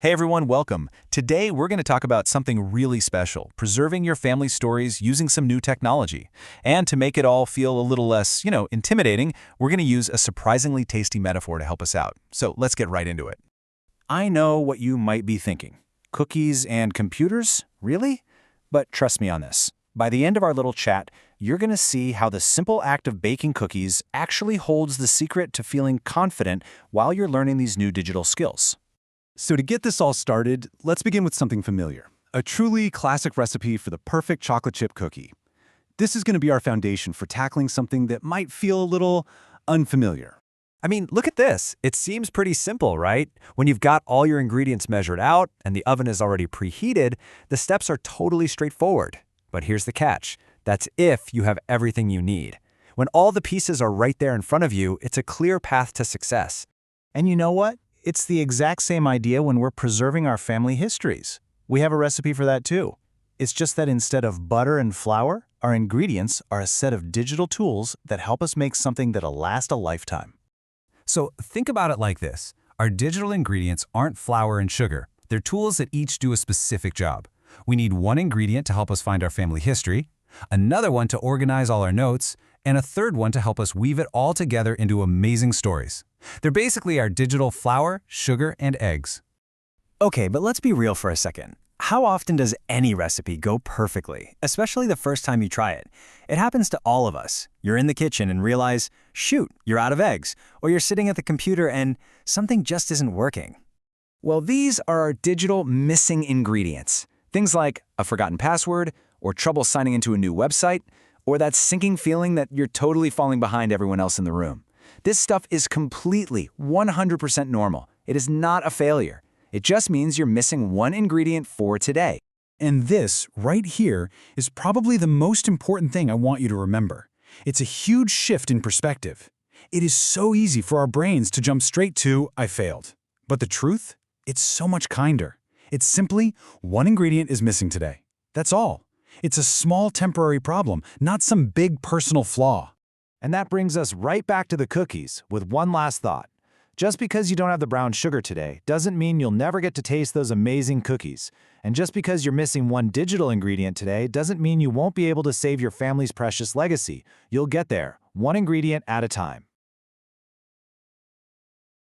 Hey everyone, welcome. Today we're going to talk about something really special, preserving your family stories using some new technology. And to make it all feel a little less, intimidating, we're going to use a surprisingly tasty metaphor to help us out. So let's get right into it. I know what you might be thinking. Cookies and computers? Really? But trust me on this. By the end of our little chat, you're going to see how the simple act of baking cookies actually holds the secret to feeling confident while you're learning these new digital skills. So to get this all started, let's begin with something familiar. A truly classic recipe for the perfect chocolate chip cookie. This is going to be our foundation for tackling something that might feel a little unfamiliar. I mean, look at this. It seems pretty simple, right? When you've got all your ingredients measured out and the oven is already preheated, the steps are totally straightforward. But here's the catch. That's if you have everything you need. When all the pieces are right there in front of you, it's a clear path to success. And you know what? It's the exact same idea when we're preserving our family histories. We have a recipe for that too. It's just that instead of butter and flour, our ingredients are a set of digital tools that help us make something that'll last a lifetime. So think about it like this. Our digital ingredients aren't flour and sugar. They're tools that each do a specific job. We need one ingredient to help us find our family history, another one to organize all our notes, and a third one to help us weave it all together into amazing stories. They're basically our digital flour, sugar, and eggs. Okay, but let's be real for a second. How often does any recipe go perfectly, especially the first time you try it? It happens to all of us. You're in the kitchen and realize, shoot, you're out of eggs, or you're sitting at the computer and something just isn't working. Well, these are our digital missing ingredients. Things like a forgotten password, or trouble signing into a new website, or that sinking feeling that you're totally falling behind everyone else in the room. This stuff is completely 100% normal. It is not a failure. It just means you're missing one ingredient for today. And this, right here, is probably the most important thing I want you to remember. It's a huge shift in perspective. It is so easy for our brains to jump straight to, I failed. But the truth? It's so much kinder. It's simply, one ingredient is missing today. That's all. It's a small temporary problem, not some big personal flaw. And that brings us right back to the cookies with one last thought. Just because you don't have the brown sugar today doesn't mean you'll never get to taste those amazing cookies. And just because you're missing one digital ingredient today doesn't mean you won't be able to save your family's precious legacy. You'll get there, one ingredient at a time.